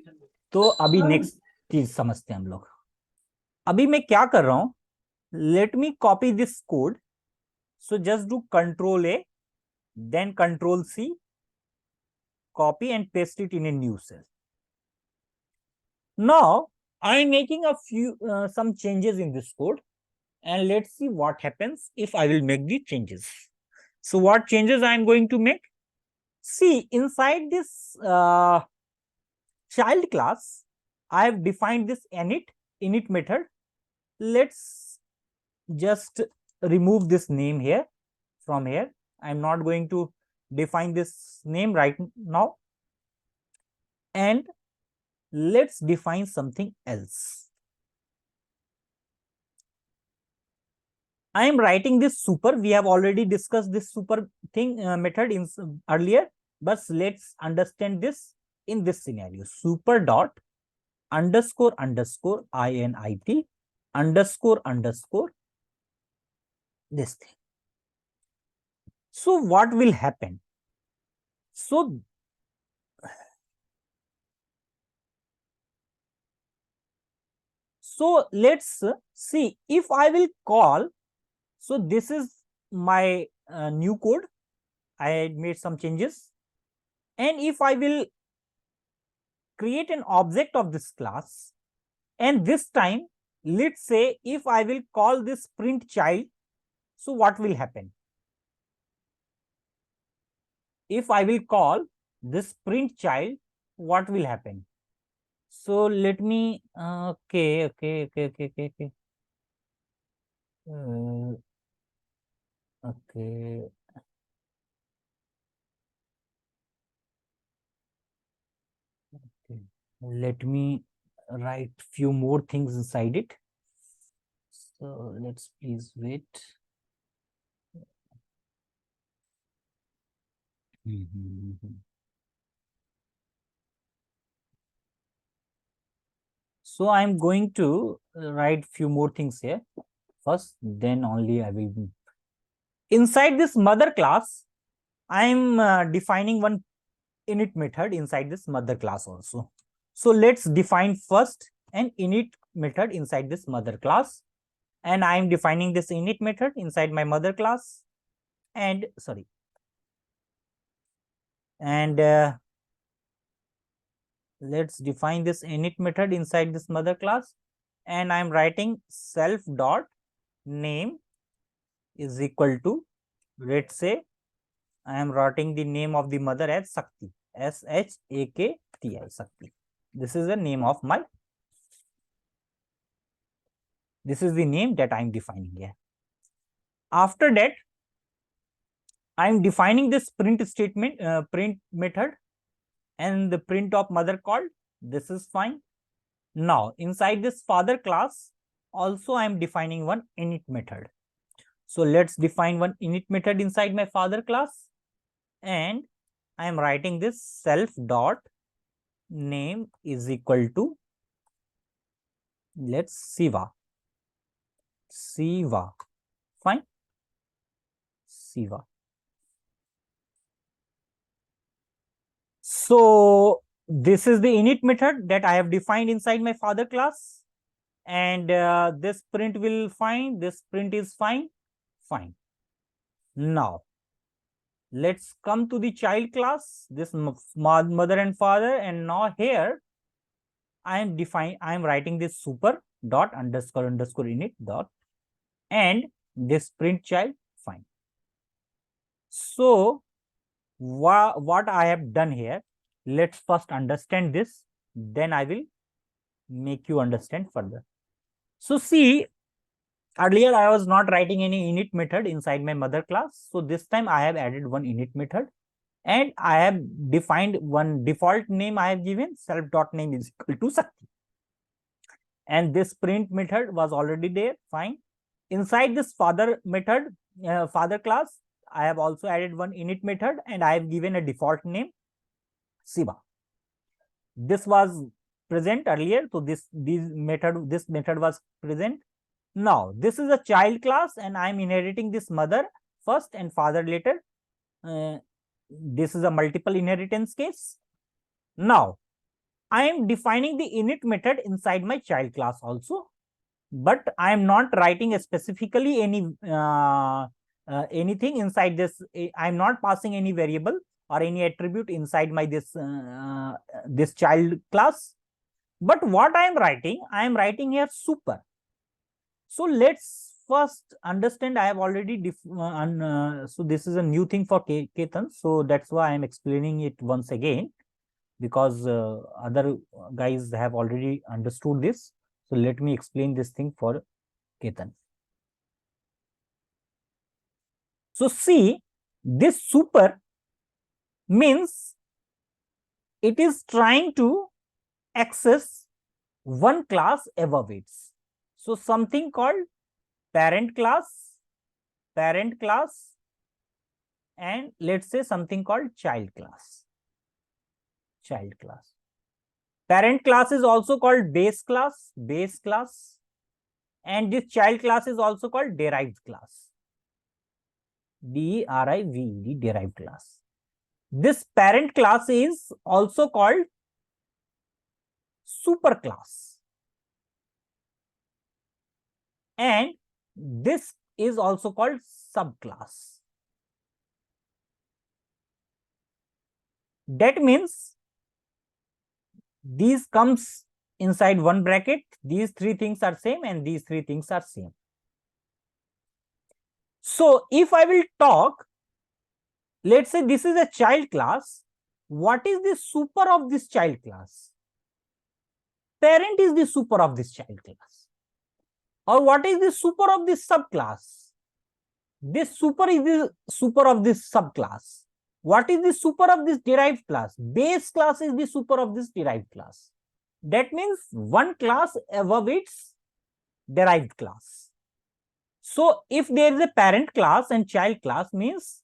[SPEAKER 1] तो अभी नेक्स्ट चीज समझते हैं हम लोग। अभी मैं क्या कर रहा हूँ, let me copy this code. So just do Control A, then Control C, copy and paste it in a new cell. Now I am making a few some changes in this code, and let's see what happens if I will make the changes. So what changes I am going to make? See, inside this child class, I have defined this init method. Let's just remove this name here from here. I'm not going to define this name right now, and let's define something else. I am writing this super. We have already discussed this super thing method in earlier, but let's understand this in this scenario. Super dot underscore underscore init underscore underscore this thing. So what will happen? So let's see if I will call. So this is my new code. I made some changes, and if I will create an object of this class, and this time let's say if I will call this print child, so what will happen? If I will call this print child, what will happen? So let me okay. Okay. Okay. Let me write few more things inside it. So let's please wait. So I'm going to write few more things here first, then only I will. Inside this mother class, I'm defining one init method inside this mother class also. So let's define first an init method inside this mother class, and I'm defining this init method inside my mother class, and sorry, and let's define this init method inside this mother class, and I'm writing self dot name is equal to, let's say I am writing the name of the mother as Sakti, Shakti, Sakti. This is the name of my, this is the name that I'm defining here. After that, I'm defining this print statement, print method, and the print of mother called. This is fine. Now, inside this father class, also I'm defining one init method. So let's define one init method inside my father class, and I am writing this self dot name is equal to, let's Siva, fine, Siva. So this is the init method that I have defined inside my father class, and this print will fine, this print is fine. Now let's come to the child class, this mother and father, and now here I am writing this super dot underscore init dot, and this print child, fine. So what I have done here, let's first understand this, then I will make you understand further. So see, earlier I was not writing any init method inside my mother class. So this time I have added one init method, and I have defined one default name. I have given self dot name is equal to Sakti, and this print method was already there, fine. Inside this father method, father class, I have also added one init method, and I have given a default name Siva. This was present earlier, so this method was present. Now this is a child class, and I am inheriting this mother first and father later. This is a multiple inheritance case. Now I am defining the init method inside my child class also, but I am not writing specifically any anything inside this. I am not passing any variable or any attribute inside my this child class. But what I am writing here super. So let's first understand. I have already so this is a new thing for Ketan, so that's why I am explaining it once again, because other guys have already understood this. So let me explain this thing for Ketan. So see, this super means it is trying to access one class above it. So something called parent class, and let's say something called child class. Parent class is also called base class, and this child class is also called derived class. derived, derived class. This parent class is also called superclass, and this is also called subclass. That means these comes inside one bracket, these three things are same and these three things are same. So if I will talk, let's say this is a child class, what is the super of this child class? Parent is the super of this child class. Or what is the super of this subclass? This super is the super of this subclass. What is the super of this derived class? Base class is the super of this derived class. That means one class above its derived class. So if there is a parent class and child class, means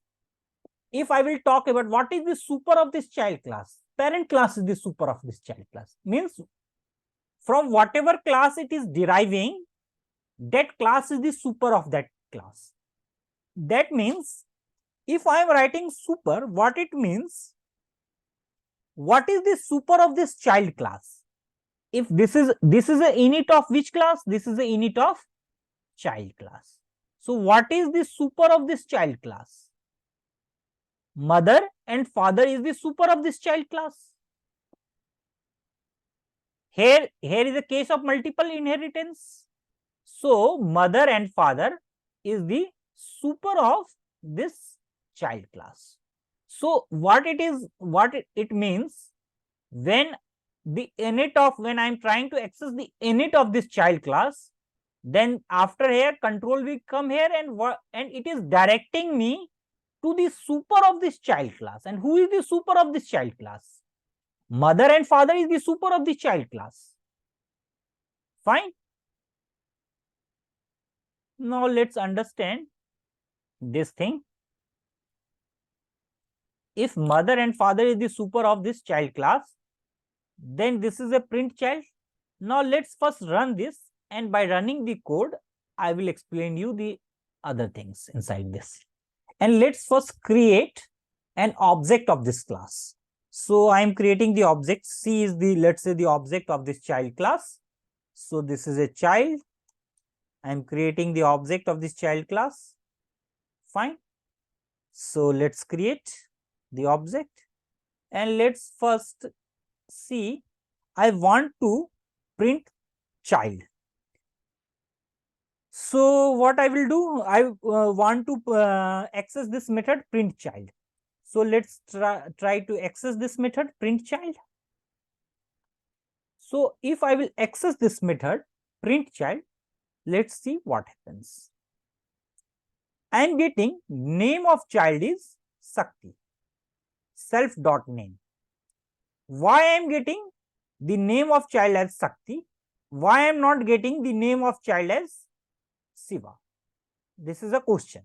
[SPEAKER 1] if I will talk about what is the super of this child class, parent class is the super of this child class. Means from whatever class it is deriving, that class is the super of that class. That means if I am writing super, what it means, what is the super of this child class? If this is a init of which class? This is a init of child class. So what is the super of this child class? Mother and father is the super of this child class. Here is a case of multiple inheritance. So mother and father is the super of this child class. So what it is, what it means, when the init of, when I am trying to access the init of this child class, then after here control will come here and it is directing me to the super of this child class. And who is the super of this child class? Mother and father is the super of the child class. Fine. Now let's understand this thing. If mother and father is the super of this child class, then this is a print child. Now let's first run this, and by running the code, I will explain you the other things inside this. And let's first create an object of this class. So I am creating the object. C is the, let's say, the object of this child class. So this is a child. I am creating the object of this child class. Fine. So let's create the object, and let's first see, I want to print child. So what I will do, I want to access this method print child. So let's try to access this method print child. So if I will access this method print child, let's see what happens. I am getting name of child is Sakti, self.name. Why I am getting the name of child as Sakti? Why I am not getting the name of child as Siva? This is a question.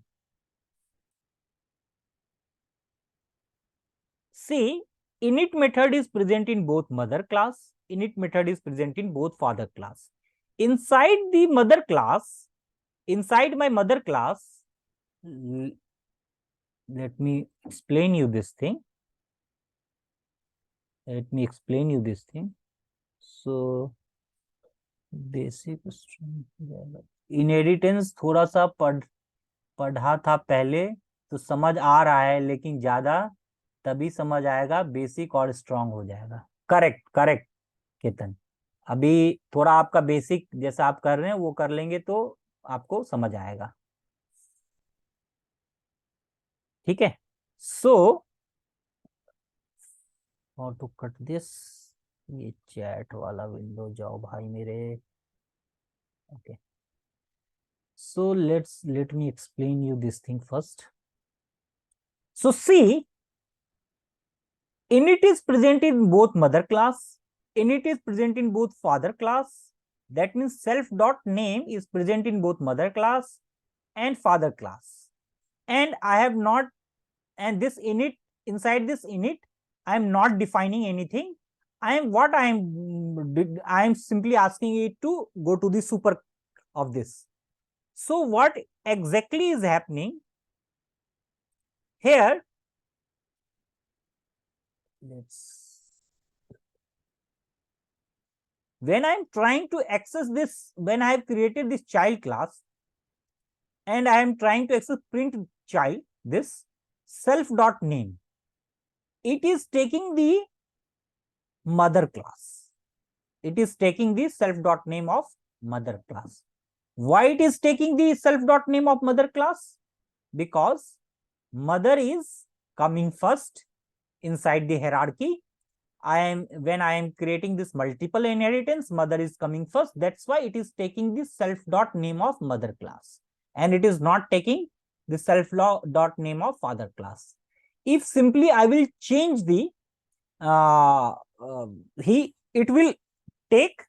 [SPEAKER 1] See, init method is present in both mother class. Init method is present in both father class. Inside the mother class, inside my mother class, let me explain you this thing. Let me explain you this thing. So basic inheritance थोड़ा सा पढ़ा था पहले तो समझ आ रहा है, लेकिन ज्यादा तभी समझ आएगा, बेसिक और स्ट्रांग हो जाएगा. करेक्ट करेक्ट केतन, अभी थोड़ा आपका बेसिक जैसा आप कर रहे हैं वो कर लेंगे तो आपको समझ आएगा. ठीक है. So how to cut this, ये चैट वाला विंडो जाओ भाई मेरे. Okay, so let me explain you this thing first. So see, init is present in both mother class, init is present in both father class. That means self.name is present in both mother class and father class. And I have not, and this init, inside this init, I am not defining anything. I am simply asking it to go to the super of this. So what exactly is happening? here, when I'm trying to access this, when I have created this child class and I am trying to access print child, this self.name, it is taking the mother class. It is taking the self.name of mother class. Why it is taking the self.name of mother class? Because mother is coming first inside the hierarchy. When I am creating this multiple inheritance, mother is coming first. That's why it is taking the self.name of mother class, and it is not taking the self.name of father class. If simply I will change the it will take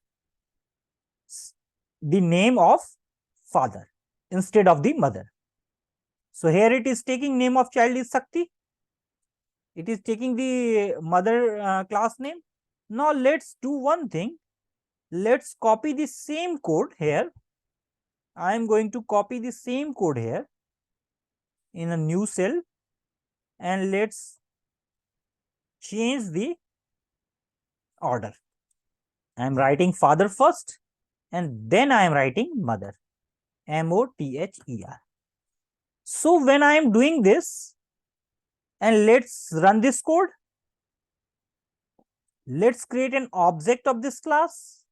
[SPEAKER 1] the name of father instead of the mother. So here it is taking name of child is Sakti. It is taking the mother class name. Now let's do one thing. Let's copy the same code here. I am going to copy the same code here in a new cell, and let's change the order. I am writing father first, and then I am writing mother, M-O-T-H-E-R. So when I am doing this, and let's run this code, let's create an object of this class.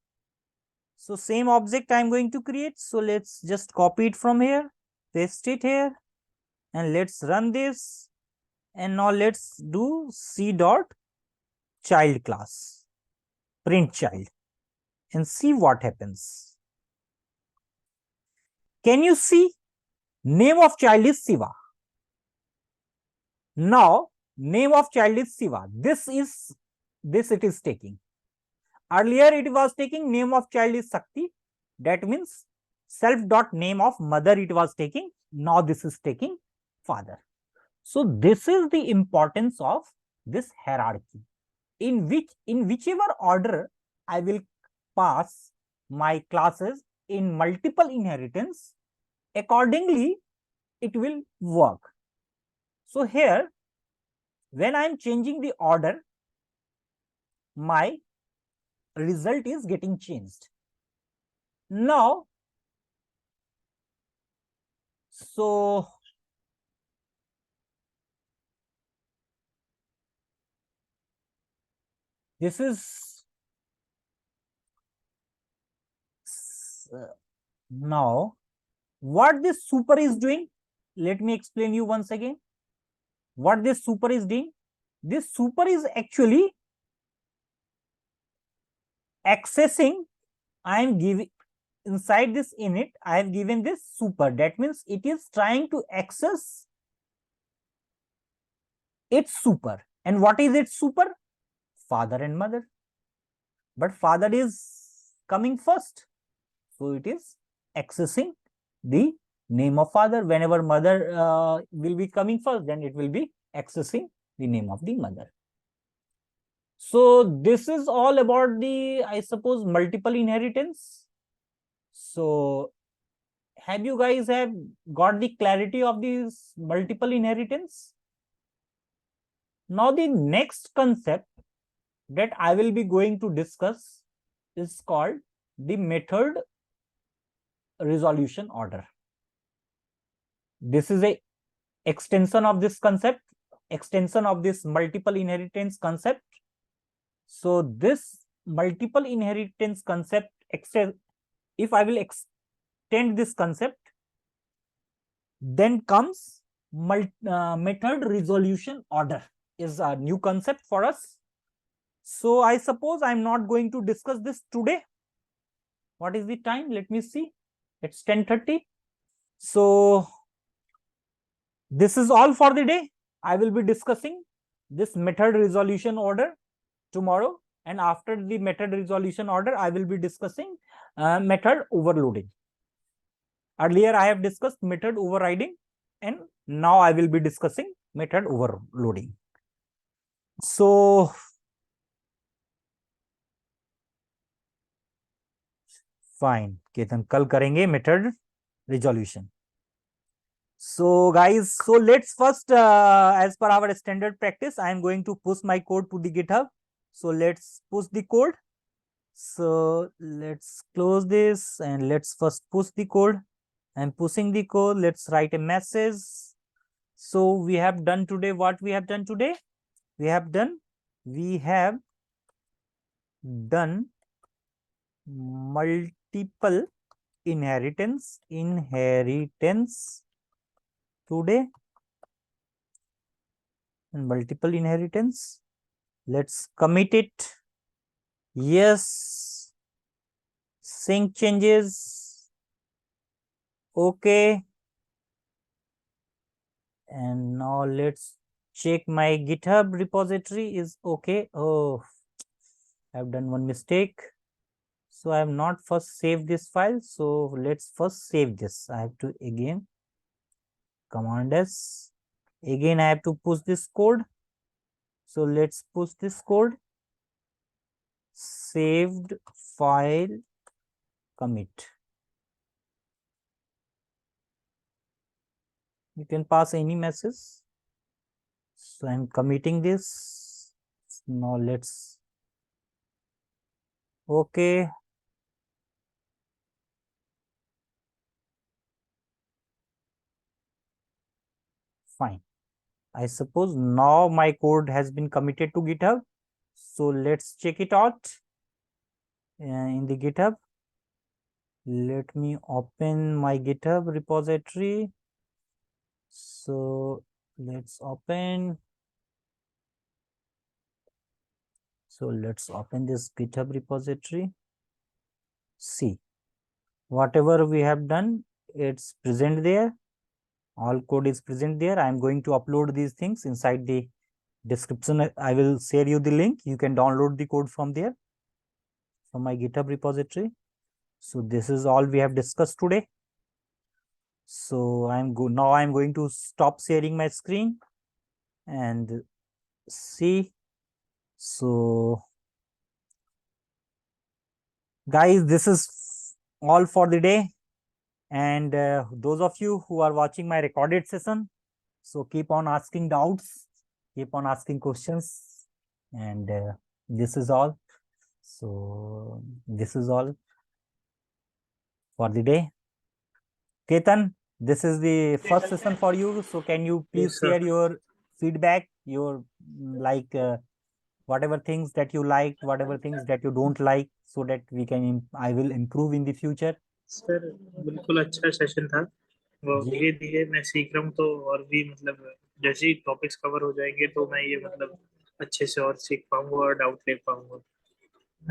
[SPEAKER 1] So same object I am going to create. So let's just copy it from here, paste it here, and let's run this. And now let's do c dot child class, print child, and see what happens. Can you see? Name of child is Siva. Now name of child is Siva. This it is taking. Earlier it was taking name of child is Sakti. That means self dot name of mother it was taking. Now this is taking father. So this is the importance of this hierarchy, in whichever order I will pass my classes in multiple inheritance, accordingly it will work. So here, when I am changing the order, my result is getting changed. Now, so this is now what this super is doing. Let me explain you once again what this super is doing. This super is actually accessing. I am giving inside this init, I have given this super. That means it is trying to access its super. And what is its super? Father and mother. But father is coming first, so it is accessing the name of father. Whenever mother will be coming first, then it will be accessing the name of the mother. So this is all about the, I suppose, multiple inheritance. So have you guys have got the clarity of these multiple inheritance? Now the next concept that I will be going to discuss is called the method resolution order. This is a extension of this concept, extension of this multiple inheritance concept. So this multiple inheritance concept, if I will extend this concept, then comes method resolution order is a new concept for us. So I suppose I'm not going to discuss this today. What is the time? Let me see. It's 10:30. So this is all for the day. I will be discussing this method resolution order tomorrow, and after the method resolution order, I will be discussing method overloading. Earlier I have discussed method overriding, and now I will be discussing method overloading. So fine, Ketan, कल करेंगे method resolution. So guys, so let's first, as per our standard practice, I am going to push my code to the GitHub. So let's push the code. So let's close this and let's first push the code. I'm pushing the code. Let's write a message. So we have done today what we have done today. We have done multiple inheritance today, and multiple inheritance. Let's commit it. Yes. Sync changes. Okay. And now let's check my GitHub repository is okay. Oh, I've done one mistake. So I have not first saved this file. So let's first save this. I have to again command S. Again, I have to push this code. So let's push this code. Saved file commit. You can pass any message. So I'm committing this. Now let's, okay. Fine. I suppose now my code has been committed to GitHub. So let's check it out in the GitHub. Let me open my GitHub repository. So let's open. So let's open this GitHub repository. See, whatever we have done, it's present there. All code is present there. I'm going to upload these things inside the description. I will share you the link. You can download the code from there, from my GitHub repository. So this is all we have discussed today. So now I'm going to stop sharing my screen and see. So guys, this is all for the day. And those of you who are watching my recorded session, so keep on asking doubts, keep on asking questions, and this is all. So this is all for the day. Ketan, this is the first session for you. So can you please
[SPEAKER 3] Yes, sir.
[SPEAKER 1] share your feedback, your like whatever things that you liked, whatever things that you don't like, so that we can I will improve in the future.
[SPEAKER 3] Sir बिल्कुल अच्छा session था। वो
[SPEAKER 1] जी,
[SPEAKER 3] धीरे धीरे मैं सीख रहा हूँ, तो और भी मतलब जैसे ही टॉपिक्स कवर हो जाएंगे तो मैं ये मतलब अच्छे से और सीख पाऊंगा और डाउट ले पाऊंगा।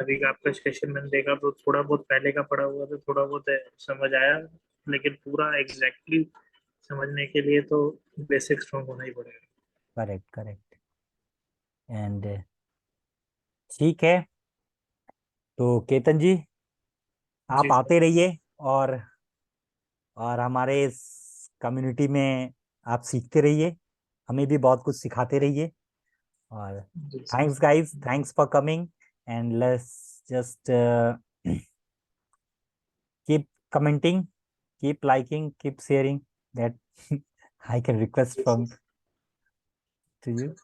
[SPEAKER 3] अभी का आपका सेशन मैंने देखा तो थोड़ा बहुत पहले का पढ़ा हुआ था, थोड़ा बहुत समझ आया, लेकिन पूरा एग्जैक्टली समझने के लिए तो बेसिक स्ट्रॉन्ग होना ही पड़ेगा।
[SPEAKER 1] Correct correct. एंड ठीक है, तो केतन जी आप
[SPEAKER 3] जी
[SPEAKER 1] आते रहिए और हमारे इस कम्युनिटी में आप सीखते रहिए, हमें भी बहुत कुछ सिखाते रहिए। और
[SPEAKER 3] जी sir.
[SPEAKER 1] Thanks guys, thanks for coming and let's just keep commenting, keep liking, keep sharing, that I can request from to you.